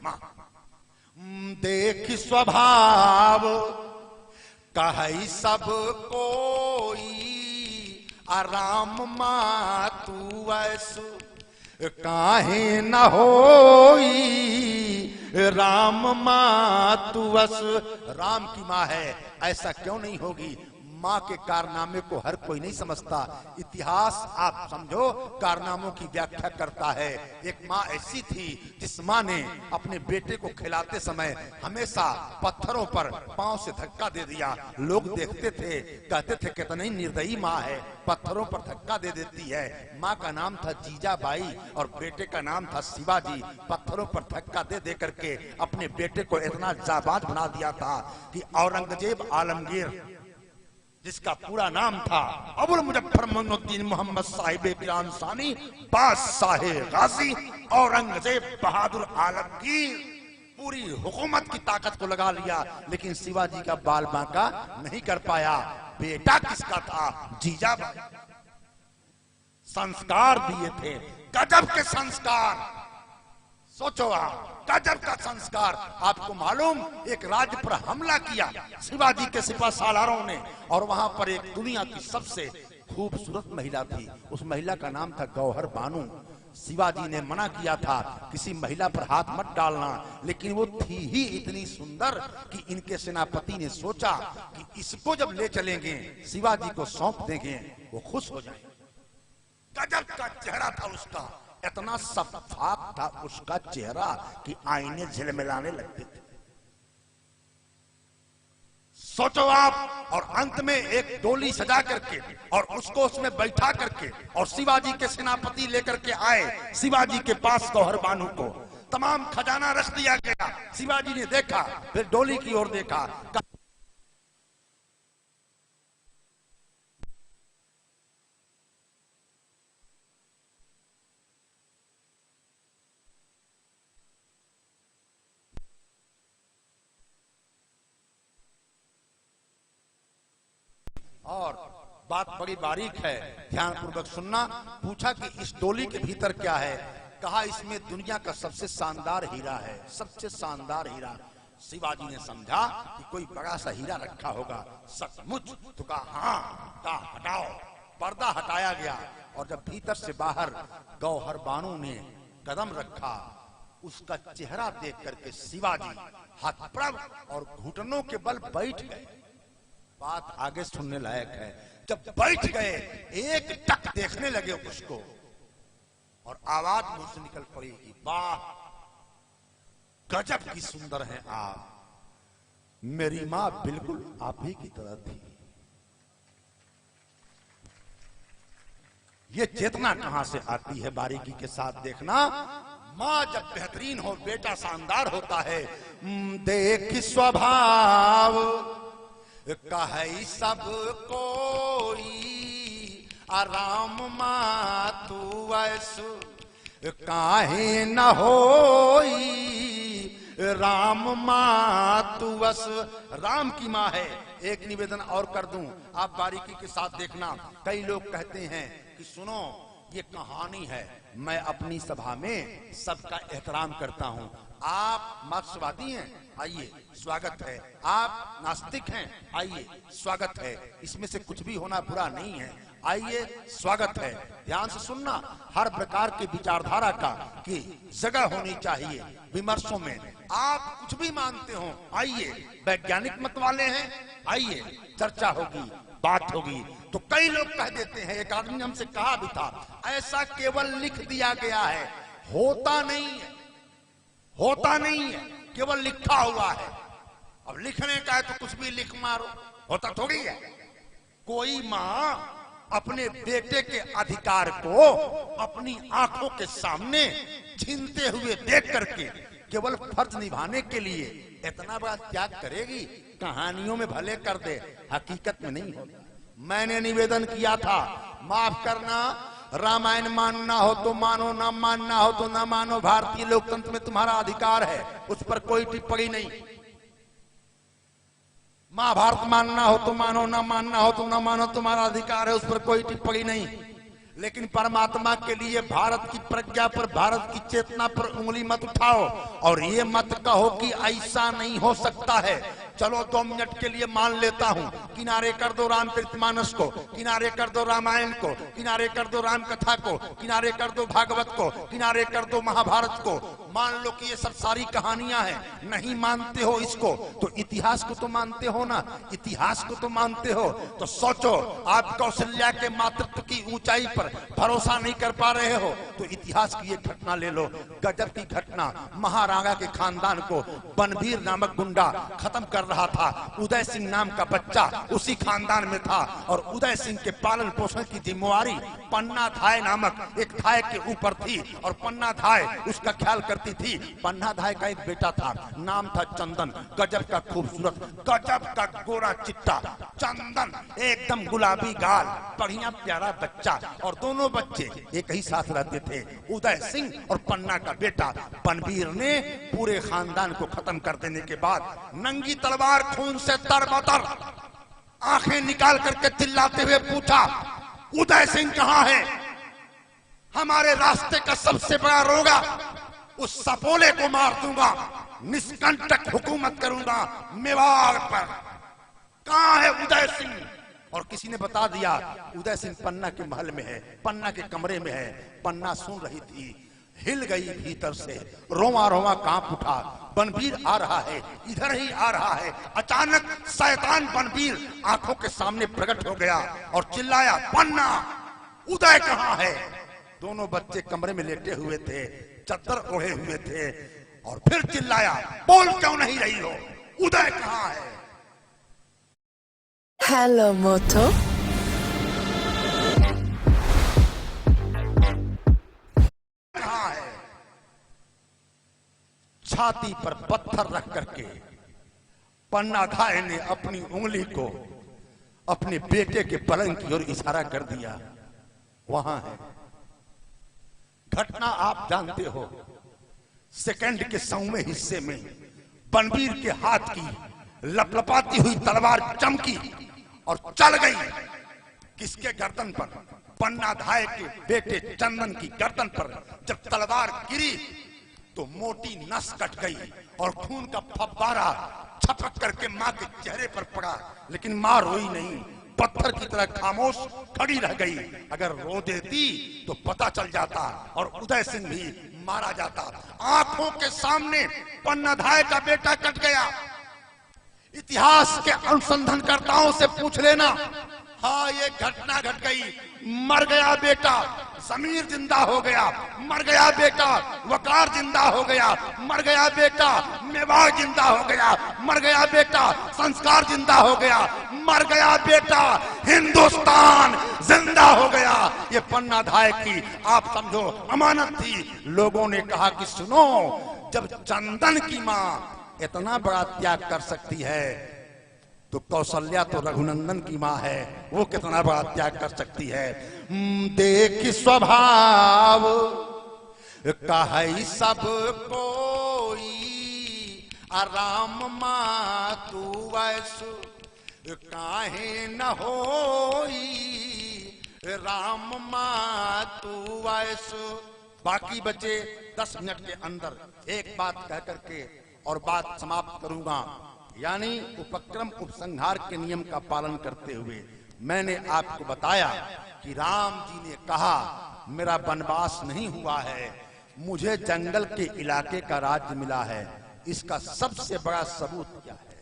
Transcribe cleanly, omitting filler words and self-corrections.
मां। देख स्वभाव कहई सब कोई, आराम मां तू ऐसो काहे न होई, राम मां तू अस। राम की मां है, ऐसा क्यों नहीं होगी? मां के कारनामे को हर कोई नहीं समझता। इतिहास आप समझो कारनामों की व्याख्या करता है। एक मां ऐसी थी जिस मां ने अपने बेटे को खिलाते समय हमेशा पत्थरों पर पांव से धक्का दे दिया। लोग देखते थे, कहते थे कितनी निर्दयी मां है, पत्थरों पर धक्का दे देती है। मां का नाम था जीजाबाई और बेटे का नाम था शिवाजी। पत्थरों पर धक्का दे दे करके अपने बेटे को इतना जाबाज बना दिया था कि औरंगजेब आलमगीर, जिसका पूरा नाम था अबुल मुजफ्फर मोइनुद्दीन मोहम्मद साहिब ईरान सानी बादशाह गाजी औरंगजेब बहादुर आलमगीर, पूरी हुकूमत की ताकत को लगा लिया, लेकिन शिवाजी का बाल बांका नहीं कर पाया। बेटा किसका था? जीजाबाई। संस्कार दिए थे, गजब के संस्कार। सोचो आप, गजब का संस्कार। आपको मालूम, एक राज्य पर हमला किया शिवाजी के सिपा सालारों ने, और वहां पर एक दुनिया की सबसे खूबसूरत महिला थी। उस महिला का नाम था गौहर बानू। शिवाजी ने मना किया था किसी महिला पर हाथ मत डालना, लेकिन वो थी ही इतनी सुंदर कि इनके सेनापति ने सोचा कि इसको जब ले चलेंगे, शिवाजी को सौंप देंगे, वो खुश हो जाएंगे। गजब का चेहरा था उसका, इतना शफाफ था उसका चेहरा कि आईने झिलमिलाने लगते थे। सोचो आप, और अंत में एक डोली सजा करके और उसको उसमें बैठा करके और शिवाजी के सेनापति लेकर के आए शिवाजी के पास गौहर बानू को। तमाम खजाना रख दिया गया। शिवाजी ने देखा, फिर डोली की ओर देखा। और बात बड़ी बारीक है, ध्यान पूर्वक सुनना। पूछा कि इस डोली के भीतर क्या है? कहा इसमें दुनिया का सबसे शानदार हीरा है, सबसे शानदार हीरा। शिवाजी ने समझा कि कोई बड़ा सा हीरा रखा होगा। सचमुच? तो कहा हाँ। कहा हटाओ। पर्दा हटाया गया और जब भीतर से बाहर गौहर बानू ने कदम रखा, उसका चेहरा देख करके शिवाजी हतप्रभ और घुटनों के बल बैठ गए। बात आगे सुनने लायक है। जब बैठ गए, एक टक देखने लगे उसको, और आवाज मुंह से निकल पड़ी कि वाह, गजब की सुंदर हैं आप। मेरी मां बिल्कुल आप ही की तरह थी। ये चेतना कहां से आती है, बारीकी के साथ देखना। मां जब बेहतरीन हो, बेटा शानदार होता है। देख स्वभाव कहई सब कोई, आराम मां तू ऐसो काहे न होई, राम मां तू बस। राम की मां है। एक निवेदन और कर दूं, आप बारीकी के साथ देखना। कई लोग कहते हैं कि सुनो, ये कहानी है, मैं अपनी सभा में सबका एहतराम करता हूं। आप मार्क्सवादी हैं, आइए स्वागत है। आप नास्तिक हैं, आइए स्वागत है। इसमें से कुछ भी होना बुरा नहीं है, आइए स्वागत है। ध्यान से सुनना, हर प्रकार की विचारधारा का की जगह होनी चाहिए विमर्शों में। आप कुछ भी मानते हो, आइए। वैज्ञानिक मत वाले हैं, आइए, चर्चा होगी, बात होगी। तो कई लोग कह देते हैं, एक आदमी ने हमसे कहा भी था, ऐसा केवल लिख दिया गया है, होता नहीं है, होता नहीं है, केवल लिखा हुआ है। अब लिखने का है तो कुछ भी लिख मारो, होता थोड़ी है। कोई मां अपने बेटे के अधिकार को अपनी आंखों के सामने छीनते हुए देख करके केवल फर्ज निभाने के लिए इतना बड़ा त्याग करेगी? कहानियों में भले कर दे, हकीकत में नहीं होता। मैंने निवेदन किया था, माफ करना, रामायण मानना हो तो मानो, ना मानना हो तो ना मानो। भारतीय लोकतंत्र में तुम्हारा अधिकार है, उस पर कोई टिप्पणी नहीं। महाभारत मानना हो तो मानो, ना मानना हो तो ना मानो, तुम्हारा अधिकार है, उस पर कोई टिप्पणी नहीं। लेकिन परमात्मा के लिए भारत की प्रज्ञा पर, भारत की चेतना पर उंगली मत उठाओ और ये मत कहो कि ऐसा नहीं हो सकता है। चलो 2 मिनट के लिए मान लेता हूं, किनारे कर दो रामचरितमानस को, किनारे कर दो रामायण को, किनारे कर दो राम कथा को, किनारे कर दो भागवत को, किनारे कर दो महाभारत को। मान लो कि ये सब सारी कहानियां हैं। नहीं मानते हो इसको तो इतिहास को तो मानते हो ना, इतिहास को तो मानते हो। तो सोचो, आप कौशल्या के मातृत्व की ऊंचाई पर भरोसा नहीं कर पा रहे हो तो इतिहास की एक घटना ले लो, गजब की घटना। महाराणा के खानदान को बनबीर नामक गुंडा खत्म कर रहा था। उदय सिंह नाम का बच्चा उसी खानदान में था और उदय सिंह के पालन पोषण की जिम्मेवारी पन्ना धाय नामक एक धाय के ऊपर थी और पन्ना धाय उसका ख्याल करती थी। पन्ना धाय का एक बेटा था, नाम था चंदन। गजब का खूबसूरत, गजब का गोरा चिट्टा चंदन, एकदम गुलाबी गाल, बढ़िया प्यारा बच्चा। और दोनों बच्चे एक ही साथ रहते थे, उदय सिंह और पन्ना का बेटा। बनबीर ने पूरे खानदान को खत्म कर देने के बाद नंगी तलवार खून से तरबतर आंखें निकाल करके चिल्लाते हुए पूछा, उदय सिंह कहां है? हमारे रास्ते का सबसे बड़ा रोगा, उस सपोले को मार दूंगा, निष्कंटक हुकूमत करूंगा मेवाड़ पर। कहां है उदय सिंह? और किसी ने बता दिया, उदय सिंह पन्ना के महल में है, पन्ना के कमरे में है। पन्ना सुन रही थी, हिल गई भीतर से, रोवा रोवा कांप उठा। बनबीर आ रहा है, इधर ही आ रहा है। अचानक शैतान बनबीर आंखों के सामने प्रकट हो गया और चिल्लाया, पन्ना, उदय कहां है? दोनों बच्चे कमरे में लेटे हुए थे, चद्दर ओढ़े हुए थे और फिर चिल्लाया, बोल क्यों नहीं रही हो? उदय कहां है? हेलो मोटो, कहां है? छाती पर पत्थर रख करके पन्ना धाय ने अपनी उंगली को अपने बेटे के पलंग की ओर इशारा कर दिया, वहां है। घटना आप जानते हो, सेकंड के 100वें हिस्से में बनबीर के हाथ की लपलपाती हुई तलवार चमकी और चल गई किसके गर्दन पर? पन्ना धाय के बेटे चंदन की गर्दन पर। जब तलवार गिरी तो मोटी नस कट गई और खून का फव्वारा छपक करके मां के चेहरे पर पड़ा, लेकिन मां रोई नहीं, पत्थर की तरह खामोश खड़ी रह गई। अगर रो देती तो पता चल जाता और उदय सिंह भी मारा जाता। आंखों के सामने पन्ना धाय का बेटा कट गया। इतिहास के अनुसंधानकर्ताओं से पूछ लेना, हाँ ये घटना घट गई। मर गया बेटा, जमीर जिंदा हो गया। मर गया बेटा, वकार जिंदा हो गया। मर गया बेटा, मेवाड़ जिंदा हो गया। मर गया बेटा, संस्कार जिंदा हो गया। मर गया बेटा, हिंदुस्तान जिंदा हो गया। ये पन्ना धाय की आप समझो अमानत थी। लोगों ने कहा कि सुनो, जब चंदन की मां इतना बड़ा त्याग कर सकती है तो कौशल्या तो रघुनंदन की मां है, वो कितना बड़ा त्याग कर सकती है। देख स्वभाव कहे सब कोई, आराम मां तू वैसु काहे न होई, राम मां तू वैसु। बाकी बचे 10 मिनट के अंदर एक बात कह करके और बात समाप्त करूंगा। यानी उपक्रम उपसंहार के नियम का पालन करते हुए मैंने आपको बताया कि राम जी ने कहा, मेरा वनवास नहीं हुआ है, मुझे जंगल के इलाके का राज्य मिला है। इसका सबसे बड़ा सबूत क्या है?